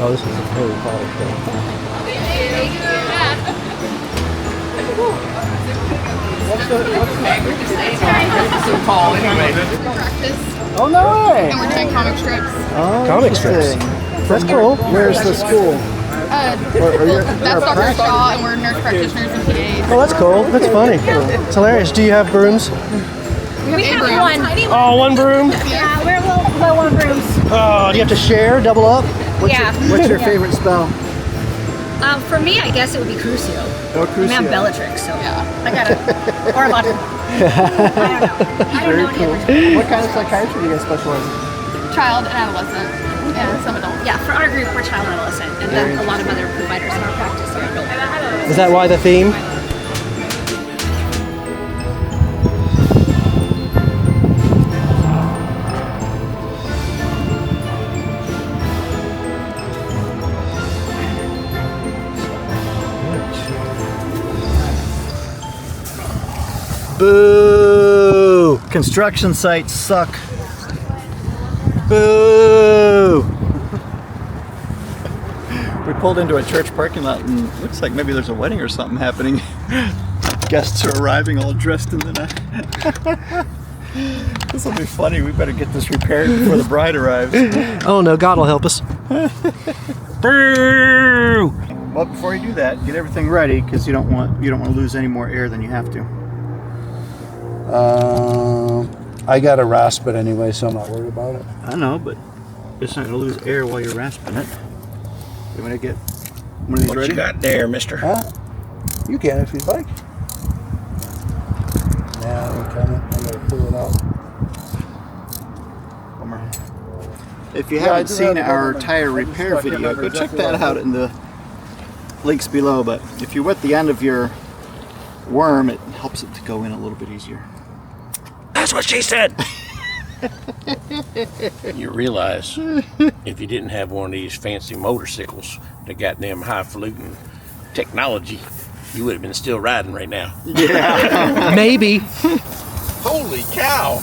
Oh, this is a Harry Potter show. Practice, Oh, no way! and we're doing comic strips. Oh, Comic strips. That's cool. Where's the school? That's Dr. Shaw, and we're nurse practitioners and PAs. Oh, that's cool. That's funny. It's hilarious. Do you have brooms? We have a One. Oh, one broom. Yeah, we're low on brooms. Oh, do you have to share, double up? What's your favorite spell? For me, I guess it would be Crucio. Oh, I mean, I'm Crucio. Bellatrix, so I gotta. Or Lotto. I don't know. Cool. What kind of psychiatry do you guys specialize in? child and adolescent, and some adult. Yeah, for our group, we're child and adolescent, and then a lot of other providers in our practice are adult. Is that why the theme? Boo! Construction sites suck. Boo! We pulled into a church parking lot and it looks like maybe there's a wedding or something happening. Guests are arriving all dressed in the night. This will be funny. We better get this repaired before the bride arrives. Oh no, God will help us. Boo! Well, before you do that, get everything ready because you don't want to lose any more air than you have to. I got a rasp it anyway, so I'm not worried about it. I know, but it's not going to lose air while you're rasping it. You want to get one of these What ready? you got there, mister? Huh? You can if you'd like. Nah, I'm coming. I gotta pull it out. Bummer. If you Yeah, I haven't do seen have our the tire button. repair I can't video, remember go check exactly that what out in the links below. But if you wet the end of your worm, it helps it to go in a little bit easier. That's what she said. You realize if you didn't have one of these fancy motorcycles, the goddamn highfalutin technology, you would have been still riding right now. Yeah. Maybe. Holy cow!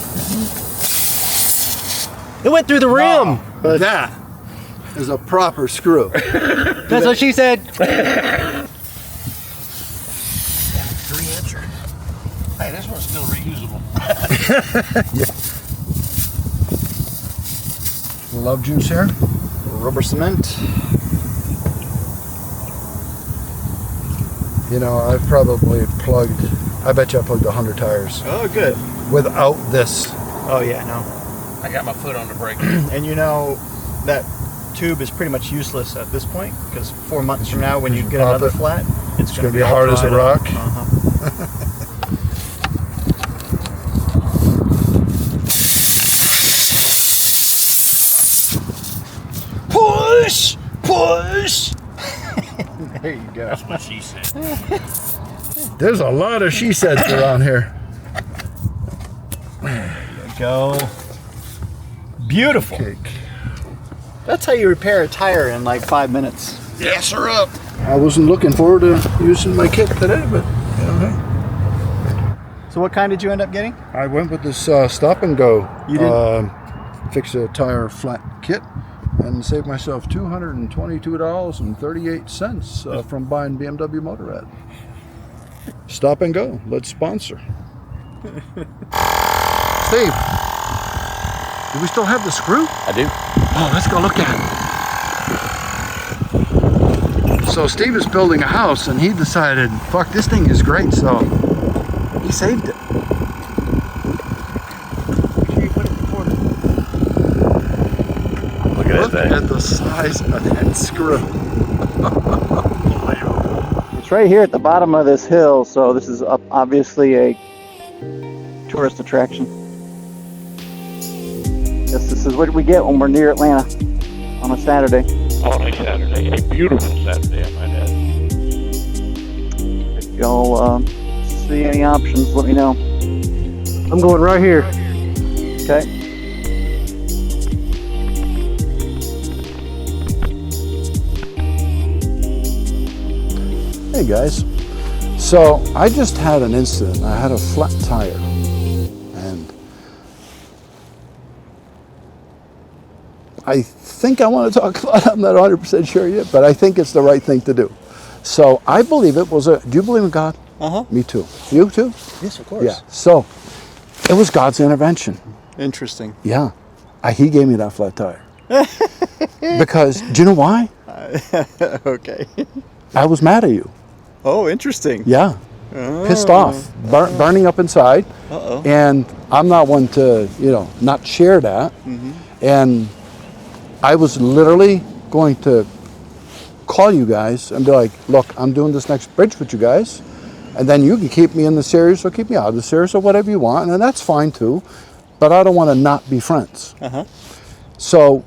It went through the rim. But that is a proper screw. That's what she said. 3-incher. Hey, this one's still reusable. Love juice here. Rubber cement. You know, I've probably plugged, I bet you I plugged 100 tires Oh, good. without this. Oh, yeah, no. I got my foot on the brake. And you know, that tube is pretty much useless at this point because 4 months from now, when you get Pop another it. flat, It's going to be hard as a rock. Uh-huh. Push! Push! There you go. That's what she said. There's a lot of she said's around here. There you go. Beautiful. Cake. That's how you repair a tire in like 5 minutes. Yes, her up. I wasn't looking forward to using my kit today, but you know, hey. So what kind did you end up getting? I went with this stop and go. You did? Fix a tire flat kit and saved myself $222.38 from buying BMW Motorrad. Stop and go. Let's sponsor. Steve, do we still have the screw? I do. Oh, let's go look at it. So Steve is building a house and he decided, fuck, this thing is great, so he saved it. Look at Look at the size of that screw. It's right here at the bottom of this hill, so this is obviously a tourist attraction. Yes, this is what we get when we're near Atlanta on a Saturday. On a Saturday. A beautiful Saturday, I might add. If y'all see any options, let me know. I'm going right here. Okay. Hey guys, so I just had an incident. I had a flat tire and I think I want to talk about it. I'm not 100% sure yet, but I think it's the right thing to do. So I believe it was do you believe in God? Me too. You too? Yes, of course. Yeah. So it was God's intervention. Interesting. Yeah. He gave me that flat tire. Because, do you know why? Okay. I was mad at you. Oh, interesting. Yeah. Pissed off. Burning up inside. Uh-oh. And I'm not one to, not share that. And I was literally going to call you guys and be like, look, I'm doing this next bridge with you guys. And then you can keep me in the series or keep me out of the series or whatever you want. And that's fine too. But I don't want to not be friends. So,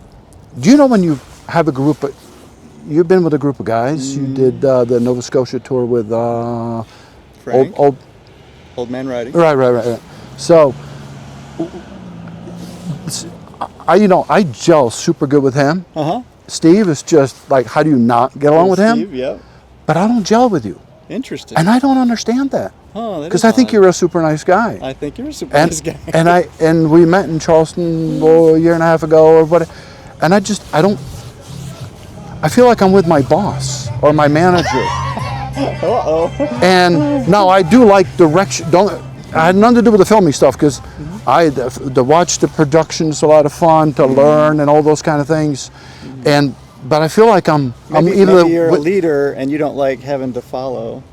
do you know when you have a group of, you've been with a group of guys, you did the Nova Scotia tour with Frank? old Old Man Riding. Right. So, I gel super good with him. Steve is just like, how do you not get along with Steve, him? yeah. But I don't gel with you. Interesting. And I don't understand that. Oh, Because I think you're a super nice guy. I think you're a super nice guy. And we met in Charleston a year and a half ago or what, and I feel like I'm with my boss or my manager. And now I do like direction. I had nothing to do with the filming stuff because to watch the production is a lot of fun, to learn and all those kind of things. But I feel like I'm either maybe you're a leader and you don't like having to follow.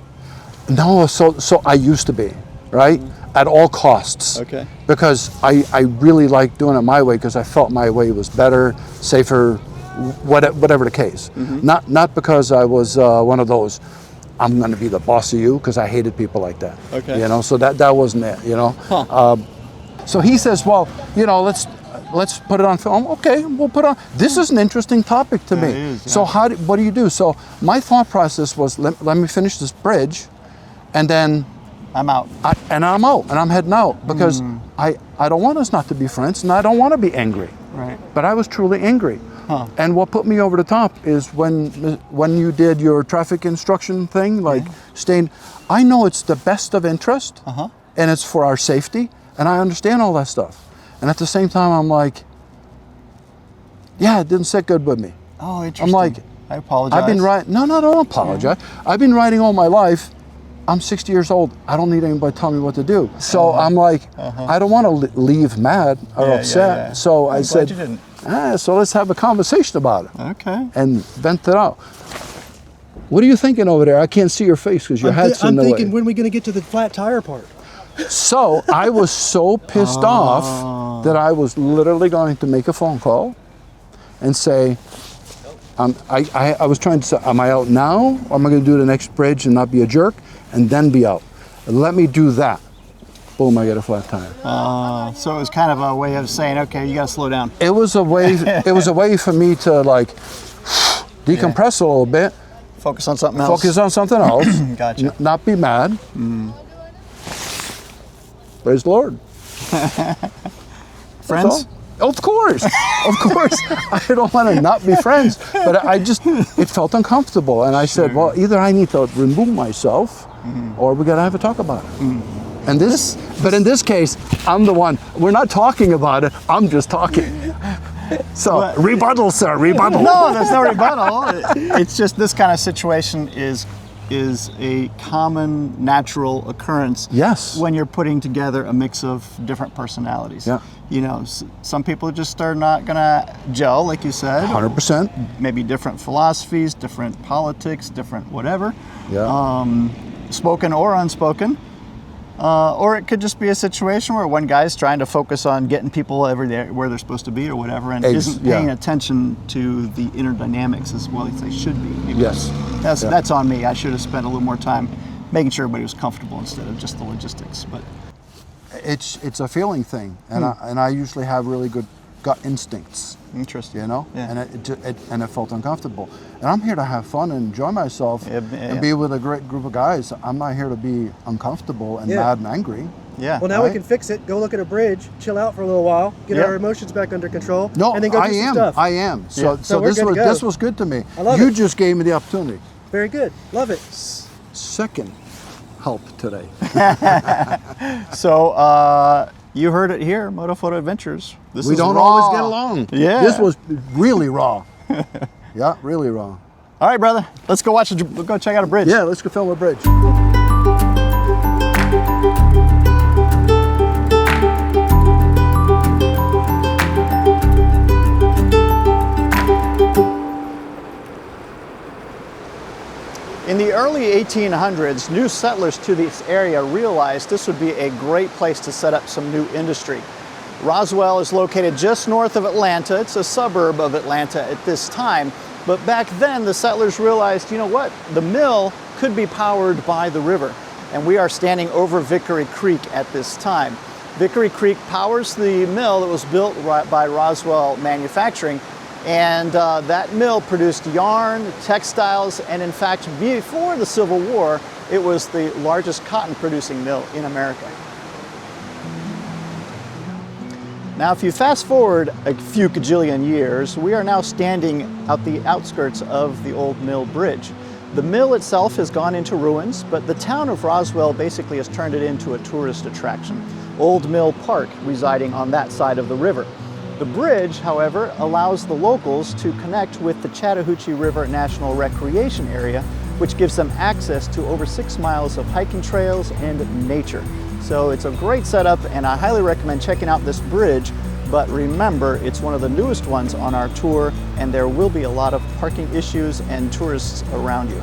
No, so I used to be, right? At all costs. Okay. Because I really liked doing it my way because I felt my way was better, safer, whatever the case. Not because I was one of those, I'm going to be the boss of you, because I hated people like that. Okay. So that wasn't it, So he says, well, let's put it on film. Okay, we'll put it on. This is an interesting topic to me. It is, yeah. So what do you do? So my thought process was, let me finish this bridge, and then I'm out. I'm out, and I'm heading out because I don't want us not to be friends, and I don't want to be angry. Right. But I was truly angry. And what put me over the top is when you did your traffic instruction thing, staying. I know it's the best of interest, and it's for our safety, and I understand all that stuff. And at the same time, I'm like, yeah, it didn't sit good with me. Oh, interesting. I'm like, I apologize. I've been riding. No, don't apologize. I've been riding all my life. I'm 60 years old. I don't need anybody telling me what to do. So I'm like, I don't want to leave mad or upset. Yeah. So I said, you didn't. so let's have a conversation about it. Okay. And vent it out. What are you thinking over there? I can't see your face because your hat's in the way. I'm thinking, when are we going to get to the flat tire part? So I was so pissed off that I was literally going to make a phone call and say, I was trying to say, am I out now? Or am I going to do the next bridge and not be a jerk and then be out? Let me do that. Boom, I get a flat tire. So it was kind of a way of saying, okay, you got to slow down. It was a way. It was a way for me to decompress a little bit. Focus on something else. Focus on something else. Gotcha. Not be mad. Praise the Lord. Friends? Of course. I don't want to not be friends, but it felt uncomfortable. And I said, well, either I need to remove myself or we got to have a talk about it. And but in this case, I'm the one, we're not talking about it, I'm just talking. So, rebuttal, sir, rebuttal. No, there's no rebuttal. It's just this kind of situation is a common, natural occurrence. Yes. When you're putting together a mix of different personalities. Yeah. Some people just are not gonna gel, like you said. 100%. Maybe different philosophies, different politics, different whatever. Yeah. Spoken or unspoken. Or it could just be a situation where one guy's trying to focus on getting people where they're supposed to be or whatever, and isn't paying attention to the inner dynamics as well as they should be. Maybe Yes. That's on me. I should have spent a little more time making sure everybody was comfortable instead of just the logistics. But It's a feeling thing, and I usually have really good gut instincts. interesting. And it felt uncomfortable. And I'm here to have fun and enjoy myself and be with a great group of guys. I'm not here to be uncomfortable and mad and angry. Yeah. Well, now we can fix it. Go look at a bridge, chill out for a little while, get our emotions back under control, and then go do some stuff. I am. So we're good to go. this was good to me. I love you it. just gave me the opportunity. Very good. Love it. Second help today. So You heard it here, Moto Photo Adventures. This We is don't raw. always get along. Yeah. This was really raw. Yeah, really raw. All right, brother. Let's go go check out a bridge. Yeah, let's go film a bridge. In the early 1800s, new settlers to this area realized this would be a great place to set up some new industry. Roswell is located just north of Atlanta. It's a suburb of Atlanta at this time. But back then, the settlers realized, you know what? The mill could be powered by the river. And we are standing over Vickery Creek at this time. Vickery Creek powers the mill that was built by Roswell Manufacturing. And that mill produced yarn, textiles, and in fact, before the Civil War, it was the largest cotton producing mill in America. Now, if you fast forward a few gajillion years, we are now standing at the outskirts of the old mill bridge. The mill itself has gone into ruins, but the town of Roswell basically has turned it into a tourist attraction. Old Mill Park residing on that side of the river. The bridge, however, allows the locals to connect with the Chattahoochee River National Recreation Area, which gives them access to over 6 miles of hiking trails and nature. So it's a great setup, and I highly recommend checking out this bridge. But remember, it's one of the newest ones on our tour, and there will be a lot of parking issues and tourists around you.